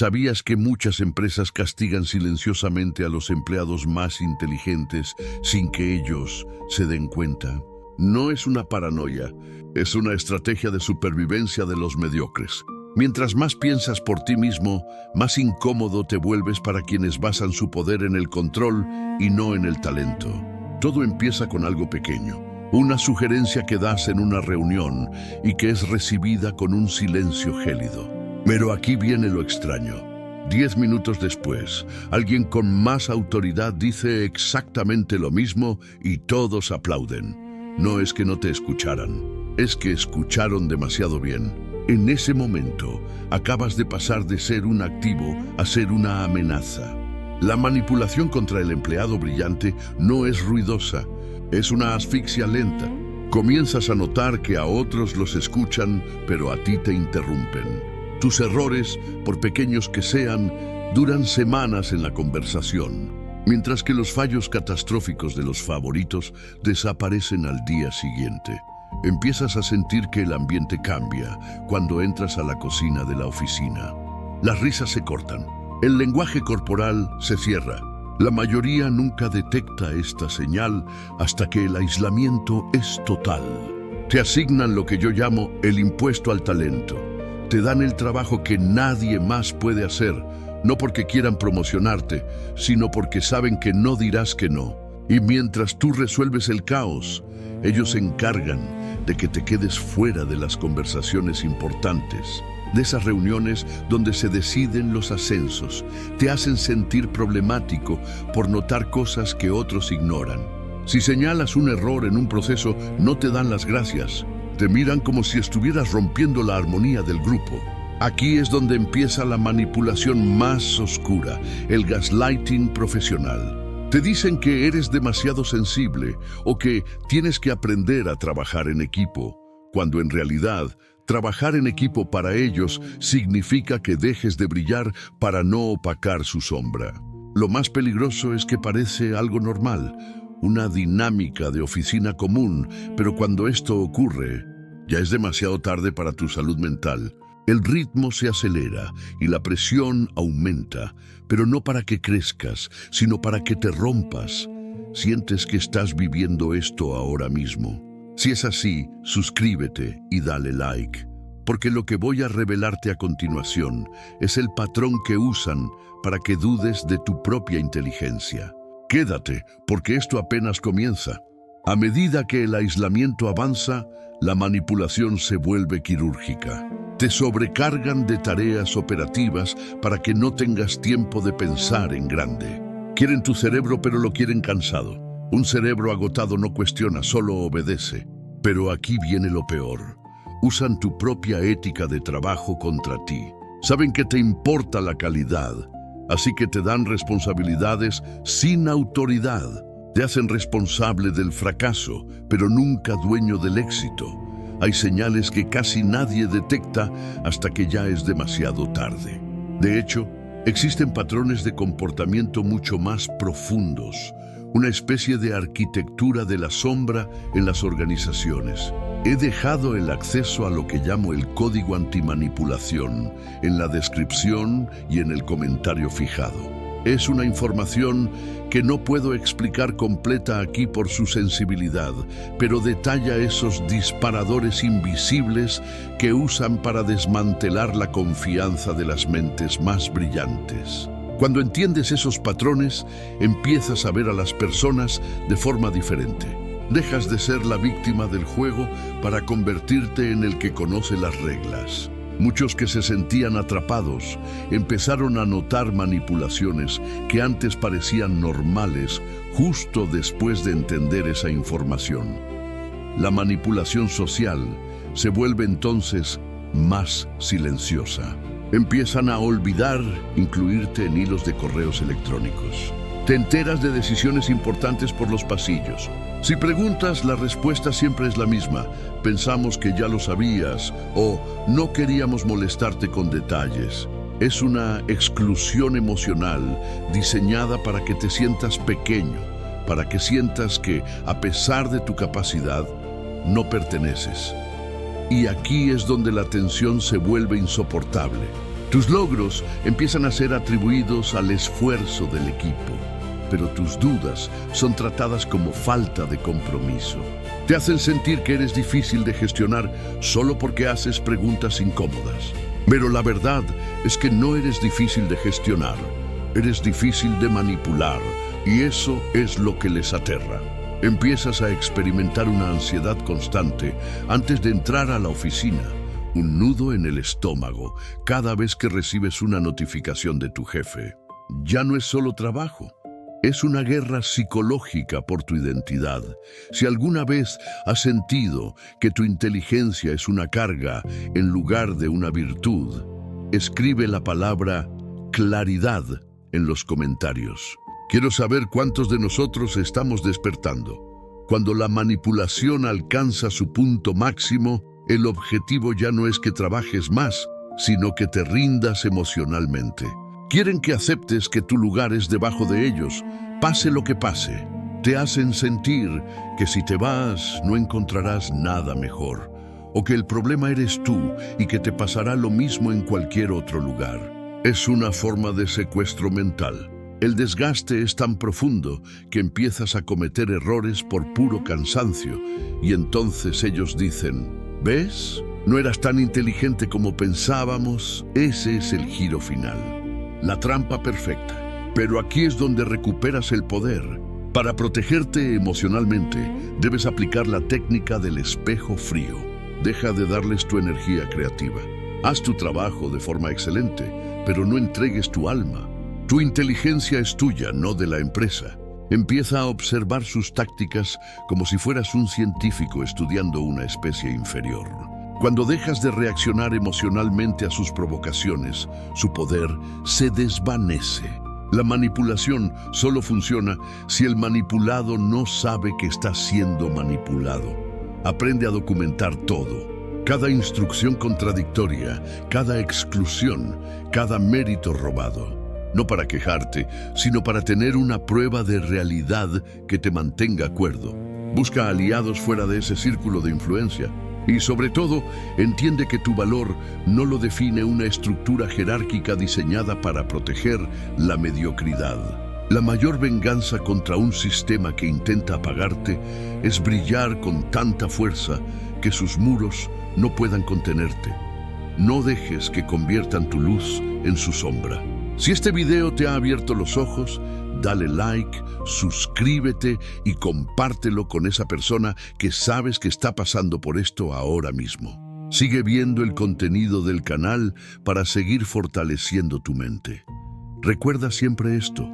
¿Sabías que muchas empresas castigan silenciosamente a los empleados más inteligentes sin que ellos se den cuenta? No es una paranoia, es una estrategia de supervivencia de los mediocres. Mientras más piensas por ti mismo, más incómodo te vuelves para quienes basan su poder en el control y no en el talento. Todo empieza con algo pequeño, una sugerencia que das en una reunión y que es recibida con un silencio gélido. Pero aquí viene lo extraño. 10 minutos después, alguien con más autoridad dice exactamente lo mismo y todos aplauden. No es que no te escucharan, es que escucharon demasiado bien. En ese momento, acabas de pasar de ser un activo a ser una amenaza. La manipulación contra el empleado brillante no es ruidosa, es una asfixia lenta. Comienzas a notar que a otros los escuchan, pero a ti te interrumpen. Tus errores, por pequeños que sean, duran semanas en la conversación, mientras que los fallos catastróficos de los favoritos desaparecen al día siguiente. Empiezas a sentir que el ambiente cambia cuando entras a la cocina de la oficina. Las risas se cortan, el lenguaje corporal se cierra. La mayoría nunca detecta esta señal hasta que el aislamiento es total. Te asignan lo que yo llamo el impuesto al talento. Te dan el trabajo que nadie más puede hacer, no porque quieran promocionarte, sino porque saben que no dirás que no. Y mientras tú resuelves el caos, ellos se encargan de que te quedes fuera de las conversaciones importantes, de esas reuniones donde se deciden los ascensos. Te hacen sentir problemático por notar cosas que otros ignoran. Si señalas un error en un proceso, no te dan las gracias. Te miran como si estuvieras rompiendo la armonía del grupo. Aquí es donde empieza la manipulación más oscura, el gaslighting profesional. Te dicen que eres demasiado sensible o que tienes que aprender a trabajar en equipo, cuando en realidad, trabajar en equipo para ellos significa que dejes de brillar para no opacar su sombra. Lo más peligroso es que parece algo normal, una dinámica de oficina común, pero cuando esto ocurre, ya es demasiado tarde para tu salud mental. El ritmo se acelera y la presión aumenta, pero no para que crezcas, sino para que te rompas. Sientes que estás viviendo esto ahora mismo. Si es así, suscríbete y dale like, porque lo que voy a revelarte a continuación es el patrón que usan para que dudes de tu propia inteligencia. Quédate, porque esto apenas comienza. A medida que el aislamiento avanza, la manipulación se vuelve quirúrgica. Te sobrecargan de tareas operativas para que no tengas tiempo de pensar en grande. Quieren tu cerebro, pero lo quieren cansado. Un cerebro agotado no cuestiona, solo obedece. Pero aquí viene lo peor. Usan tu propia ética de trabajo contra ti. Saben que te importa la calidad, así que te dan responsabilidades sin autoridad. Te hacen responsable del fracaso, pero nunca dueño del éxito. Hay señales que casi nadie detecta hasta que ya es demasiado tarde. De hecho, existen patrones de comportamiento mucho más profundos, una especie de arquitectura de la sombra en las organizaciones. He dejado el acceso a lo que llamo el código antimanipulación en la descripción y en el comentario fijado. Es una información que no puedo explicar completa aquí por su sensibilidad, pero detalla esos disparadores invisibles que usan para desmantelar la confianza de las mentes más brillantes. Cuando entiendes esos patrones, empiezas a ver a las personas de forma diferente. Dejas de ser la víctima del juego para convertirte en el que conoce las reglas. Muchos que se sentían atrapados empezaron a notar manipulaciones que antes parecían normales justo después de entender esa información. La manipulación social se vuelve entonces más silenciosa. Empiezan a olvidar incluirte en hilos de correos electrónicos. Te enteras de decisiones importantes por los pasillos. Si preguntas, la respuesta siempre es la misma. Pensamos que ya lo sabías o no queríamos molestarte con detalles. Es una exclusión emocional diseñada para que te sientas pequeño, para que sientas que, a pesar de tu capacidad, no perteneces. Y aquí es donde la tensión se vuelve insoportable. Tus logros empiezan a ser atribuidos al esfuerzo del equipo, pero tus dudas son tratadas como falta de compromiso. Te hacen sentir que eres difícil de gestionar solo porque haces preguntas incómodas. Pero la verdad es que no eres difícil de gestionar, eres difícil de manipular, y eso es lo que les aterra. Empiezas a experimentar una ansiedad constante antes de entrar a la oficina, un nudo en el estómago cada vez que recibes una notificación de tu jefe. Ya no es solo trabajo, es una guerra psicológica por tu identidad. Si alguna vez has sentido que tu inteligencia es una carga en lugar de una virtud, escribe la palabra claridad en los comentarios. Quiero saber cuántos de nosotros estamos despertando. Cuando la manipulación alcanza su punto máximo, el objetivo ya no es que trabajes más, sino que te rindas emocionalmente. Quieren que aceptes que tu lugar es debajo de ellos, pase lo que pase. Te hacen sentir que si te vas no encontrarás nada mejor, o que el problema eres tú y que te pasará lo mismo en cualquier otro lugar. Es una forma de secuestro mental. El desgaste es tan profundo que empiezas a cometer errores por puro cansancio, y entonces ellos dicen: ¿ves? No eras tan inteligente como pensábamos. Ese es el giro final. La trampa perfecta. Pero aquí es donde recuperas el poder. Para protegerte emocionalmente, debes aplicar la técnica del espejo frío. Deja de darles tu energía creativa. Haz tu trabajo de forma excelente, pero no entregues tu alma. Tu inteligencia es tuya, no de la empresa. Empieza a observar sus tácticas como si fueras un científico estudiando una especie inferior. Cuando dejas de reaccionar emocionalmente a sus provocaciones, su poder se desvanece. La manipulación solo funciona si el manipulado no sabe que está siendo manipulado. Aprende a documentar todo. Cada instrucción contradictoria, cada exclusión, cada mérito robado. No para quejarte, sino para tener una prueba de realidad que te mantenga cuerdo. Busca aliados fuera de ese círculo de influencia. Y sobre todo, entiende que tu valor no lo define una estructura jerárquica diseñada para proteger la mediocridad. La mayor venganza contra un sistema que intenta apagarte es brillar con tanta fuerza que sus muros no puedan contenerte. No dejes que conviertan tu luz en su sombra. Si este video te ha abierto los ojos, dale like, suscríbete y compártelo con esa persona que sabes que está pasando por esto ahora mismo. Sigue viendo el contenido del canal para seguir fortaleciendo tu mente. Recuerda siempre esto: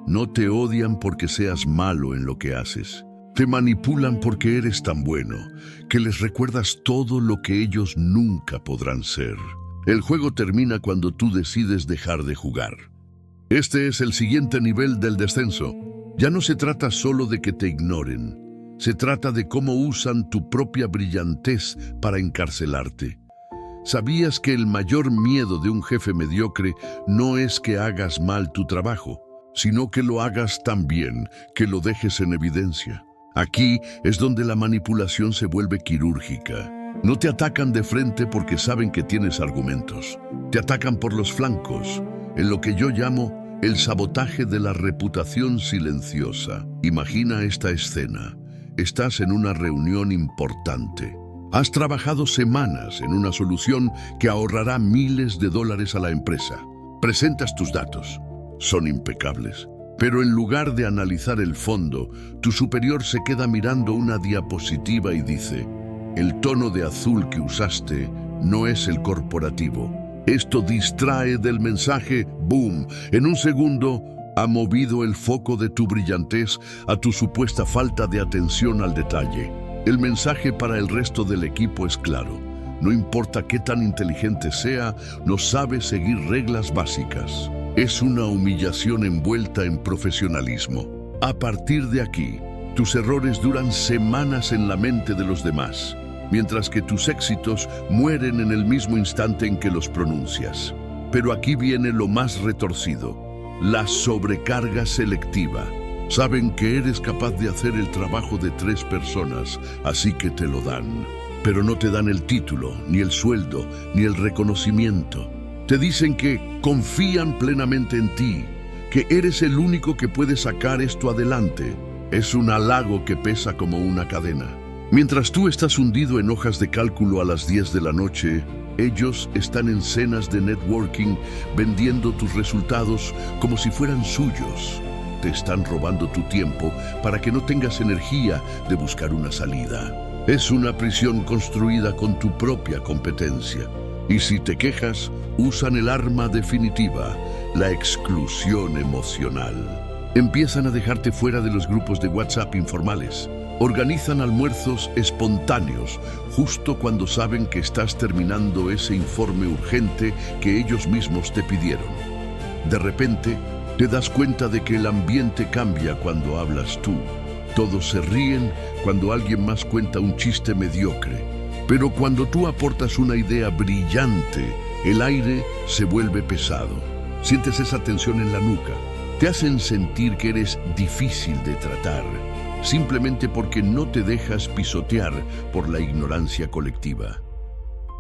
no te odian porque seas malo en lo que haces. Te manipulan porque eres tan bueno que les recuerdas todo lo que ellos nunca podrán ser. El juego termina cuando tú decides dejar de jugar. Este es el siguiente nivel del descenso. Ya no se trata solo de que te ignoren. Se trata de cómo usan tu propia brillantez para encarcelarte. ¿Sabías que el mayor miedo de un jefe mediocre no es que hagas mal tu trabajo, sino que lo hagas tan bien que lo dejes en evidencia? Aquí es donde la manipulación se vuelve quirúrgica. No te atacan de frente porque saben que tienes argumentos. Te atacan por los flancos, en lo que yo llamo el sabotaje de la reputación silenciosa. Imagina esta escena. Estás en una reunión importante. Has trabajado semanas en una solución que ahorrará miles de dólares a la empresa. Presentas tus datos. Son impecables. Pero en lugar de analizar el fondo, tu superior se queda mirando una diapositiva y dice: el tono de azul que usaste no es el corporativo. Esto distrae del mensaje. ¡Boom! En un segundo ha movido el foco de tu brillantez a tu supuesta falta de atención al detalle. El mensaje para el resto del equipo es claro. No importa qué tan inteligente sea, no sabe seguir reglas básicas. Es una humillación envuelta en profesionalismo. A partir de aquí, tus errores duran semanas en la mente de los demás, mientras que tus éxitos mueren en el mismo instante en que los pronuncias. Pero aquí viene lo más retorcido: la sobrecarga selectiva. Saben que eres capaz de hacer el trabajo de 3 personas, así que te lo dan. Pero no te dan el título, ni el sueldo, ni el reconocimiento. Te dicen que confían plenamente en ti, que eres el único que puede sacar esto adelante. Es un halago que pesa como una cadena. Mientras tú estás hundido en hojas de cálculo a las 10 de la noche, ellos están en cenas de networking vendiendo tus resultados como si fueran suyos. Te están robando tu tiempo para que no tengas energía de buscar una salida. Es una prisión construida con tu propia competencia. Y si te quejas, usan el arma definitiva, la exclusión emocional. Empiezan a dejarte fuera de los grupos de WhatsApp informales. Organizan almuerzos espontáneos justo cuando saben que estás terminando ese informe urgente que ellos mismos te pidieron. De repente, te das cuenta de que el ambiente cambia cuando hablas tú. Todos se ríen cuando alguien más cuenta un chiste mediocre. Pero cuando tú aportas una idea brillante, el aire se vuelve pesado. Sientes esa tensión en la nuca. Te hacen sentir que eres difícil de tratar, simplemente porque no te dejas pisotear por la ignorancia colectiva.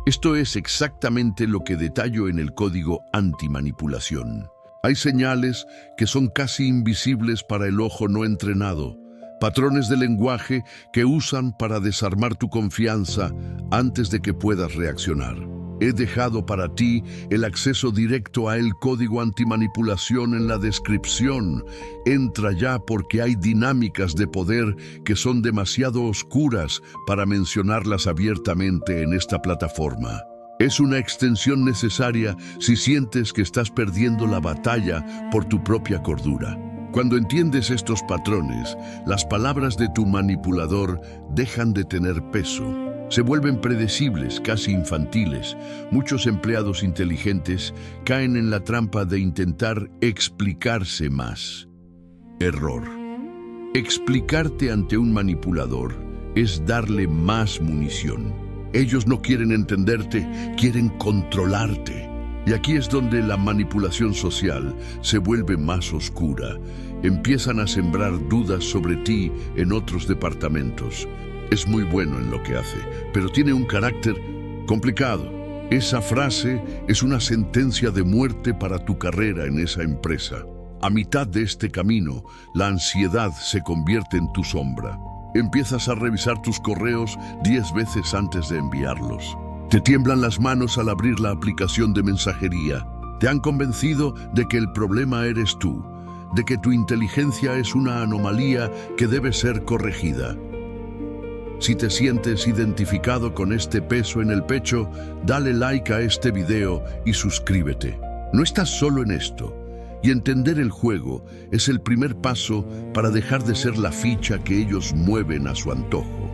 Esto es exactamente lo que detallo en el código antimanipulación. Hay señales que son casi invisibles para el ojo no entrenado, patrones de lenguaje que usan para desarmar tu confianza antes de que puedas reaccionar. He dejado para ti el acceso directo a el código antimanipulación en la descripción. Entra ya porque hay dinámicas de poder que son demasiado oscuras para mencionarlas abiertamente en esta plataforma. Es una extensión necesaria si sientes que estás perdiendo la batalla por tu propia cordura. Cuando entiendes estos patrones, las palabras de tu manipulador dejan de tener peso. Se vuelven predecibles, casi infantiles. Muchos empleados inteligentes caen en la trampa de intentar explicarse más. Error. Explicarte ante un manipulador es darle más munición. Ellos no quieren entenderte, quieren controlarte. Y aquí es donde la manipulación social se vuelve más oscura. Empiezan a sembrar dudas sobre ti en otros departamentos. Es muy bueno en lo que hace, pero tiene un carácter complicado. Esa frase es una sentencia de muerte para tu carrera en esa empresa. A mitad de este camino, la ansiedad se convierte en tu sombra. Empiezas a revisar tus correos 10 veces antes de enviarlos. Te tiemblan las manos al abrir la aplicación de mensajería. Te han convencido de que el problema eres tú, de que tu inteligencia es una anomalía que debe ser corregida. Si te sientes identificado con este peso en el pecho, dale like a este video y suscríbete. No estás solo en esto. Y entender el juego es el primer paso para dejar de ser la ficha que ellos mueven a su antojo.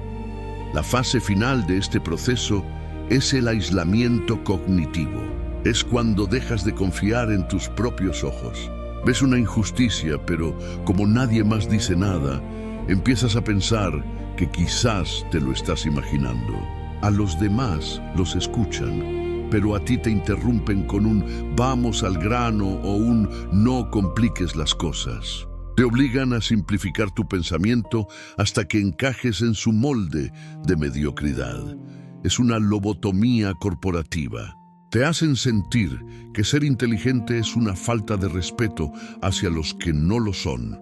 La fase final de este proceso es el aislamiento cognitivo. Es cuando dejas de confiar en tus propios ojos. Ves una injusticia, pero como nadie más dice nada, empiezas a pensar que quizás te lo estás imaginando. A los demás los escuchan, pero a ti te interrumpen con un vamos al grano o un no compliques las cosas. Te obligan a simplificar tu pensamiento hasta que encajes en su molde de mediocridad. Es una lobotomía corporativa. Te hacen sentir que ser inteligente es una falta de respeto hacia los que no lo son.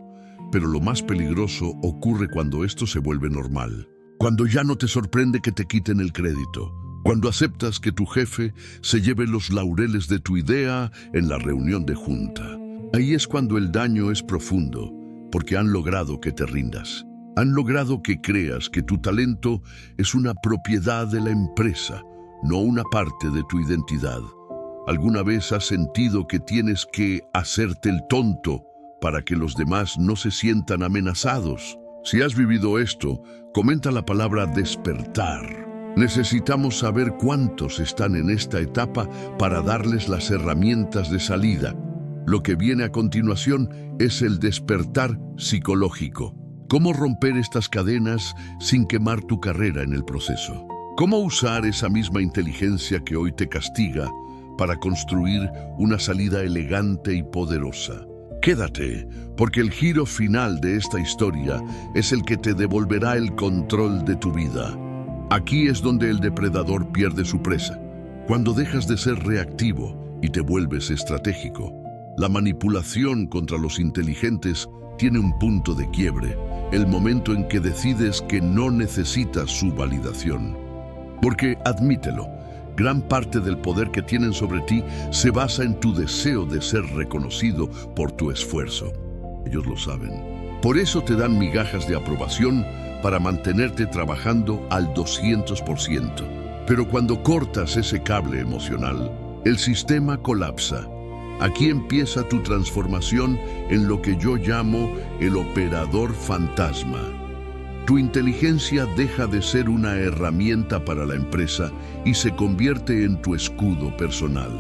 Pero lo más peligroso ocurre cuando esto se vuelve normal. Cuando ya no te sorprende que te quiten el crédito. Cuando aceptas que tu jefe se lleve los laureles de tu idea en la reunión de junta. Ahí es cuando el daño es profundo, porque han logrado que te rindas. Han logrado que creas que tu talento es una propiedad de la empresa, no una parte de tu identidad. ¿Alguna vez has sentido que tienes que hacerte el tonto para que los demás no se sientan amenazados? Si has vivido esto, comenta la palabra despertar. Necesitamos saber cuántos están en esta etapa para darles las herramientas de salida. Lo que viene a continuación es el despertar psicológico. ¿Cómo romper estas cadenas sin quemar tu carrera en el proceso? ¿Cómo usar esa misma inteligencia que hoy te castiga para construir una salida elegante y poderosa? Quédate, porque el giro final de esta historia es el que te devolverá el control de tu vida. Aquí es donde el depredador pierde su presa, cuando dejas de ser reactivo y te vuelves estratégico. La manipulación contra los inteligentes tiene un punto de quiebre, el momento en que decides que no necesitas su validación. Porque, admítelo, gran parte del poder que tienen sobre ti se basa en tu deseo de ser reconocido por tu esfuerzo. Ellos lo saben. Por eso te dan migajas de aprobación para mantenerte trabajando al 200%. Pero cuando cortas ese cable emocional, el sistema colapsa. Aquí empieza tu transformación en lo que yo llamo el operador fantasma. Tu inteligencia deja de ser una herramienta para la empresa y se convierte en tu escudo personal.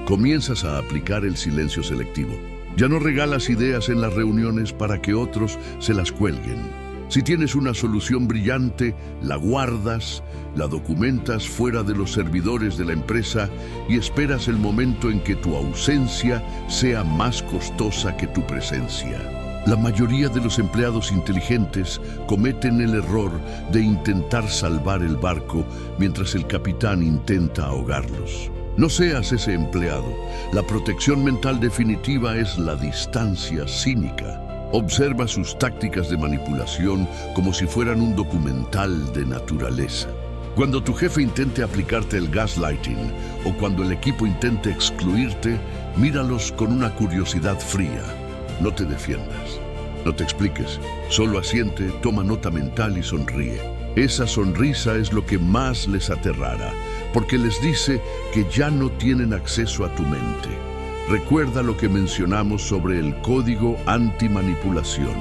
Comienzas a aplicar el silencio selectivo. Ya no regalas ideas en las reuniones para que otros se las cuelguen. Si tienes una solución brillante, la guardas, la documentas fuera de los servidores de la empresa y esperas el momento en que tu ausencia sea más costosa que tu presencia. La mayoría de los empleados inteligentes cometen el error de intentar salvar el barco mientras el capitán intenta ahogarlos. No seas ese empleado. La protección mental definitiva es la distancia cínica. Observa sus tácticas de manipulación como si fueran un documental de naturaleza. Cuando tu jefe intente aplicarte el gaslighting o cuando el equipo intente excluirte, míralos con una curiosidad fría. No te defiendas, no te expliques, solo asiente, toma nota mental y sonríe. Esa sonrisa es lo que más les aterrará, porque les dice que ya no tienen acceso a tu mente. Recuerda lo que mencionamos sobre el código antimanipulación.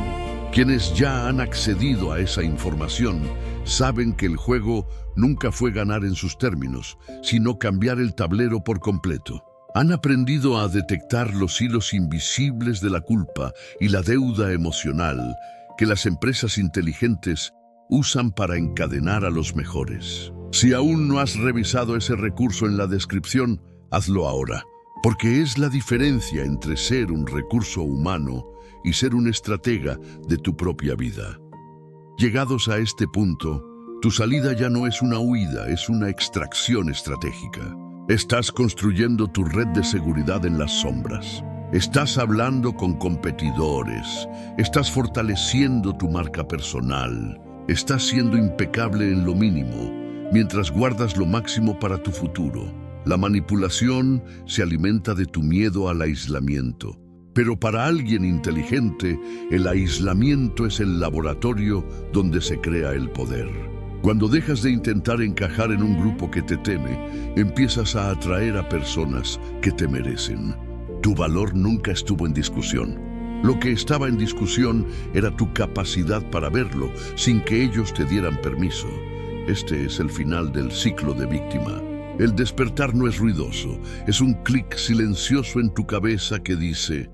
Quienes ya han accedido a esa información saben que el juego nunca fue ganar en sus términos, sino cambiar el tablero por completo. Han aprendido a detectar los hilos invisibles de la culpa y la deuda emocional que las empresas inteligentes usan para encadenar a los mejores. Si aún no has revisado ese recurso en la descripción, hazlo ahora. Porque es la diferencia entre ser un recurso humano y ser un estratega de tu propia vida. Llegados a este punto, tu salida ya no es una huida, es una extracción estratégica. Estás construyendo tu red de seguridad en las sombras. Estás hablando con competidores. Estás fortaleciendo tu marca personal. Estás siendo impecable en lo mínimo, mientras guardas lo máximo para tu futuro. La manipulación se alimenta de tu miedo al aislamiento. Pero para alguien inteligente, el aislamiento es el laboratorio donde se crea el poder. Cuando dejas de intentar encajar en un grupo que te teme, empiezas a atraer a personas que te merecen. Tu valor nunca estuvo en discusión. Lo que estaba en discusión era tu capacidad para verlo sin que ellos te dieran permiso. Este es el final del ciclo de víctima. El despertar no es ruidoso, es un clic silencioso en tu cabeza que dice,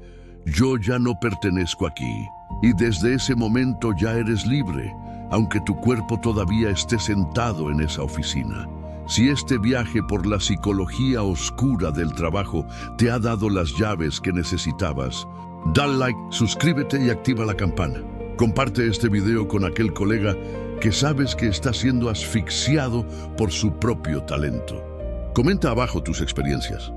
yo ya no pertenezco aquí. Y desde ese momento ya eres libre, aunque tu cuerpo todavía esté sentado en esa oficina. Si este viaje por la psicología oscura del trabajo te ha dado las llaves que necesitabas, dale like, suscríbete y activa la campana. Comparte este video con aquel colega que sabes que está siendo asfixiado por su propio talento. Comenta abajo tus experiencias,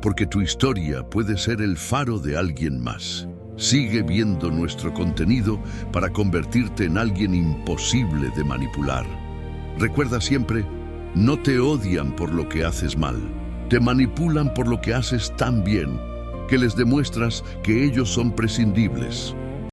porque tu historia puede ser el faro de alguien más. Sigue viendo nuestro contenido para convertirte en alguien imposible de manipular. Recuerda siempre, no te odian por lo que haces mal, te manipulan por lo que haces tan bien, que les demuestras que ellos son prescindibles.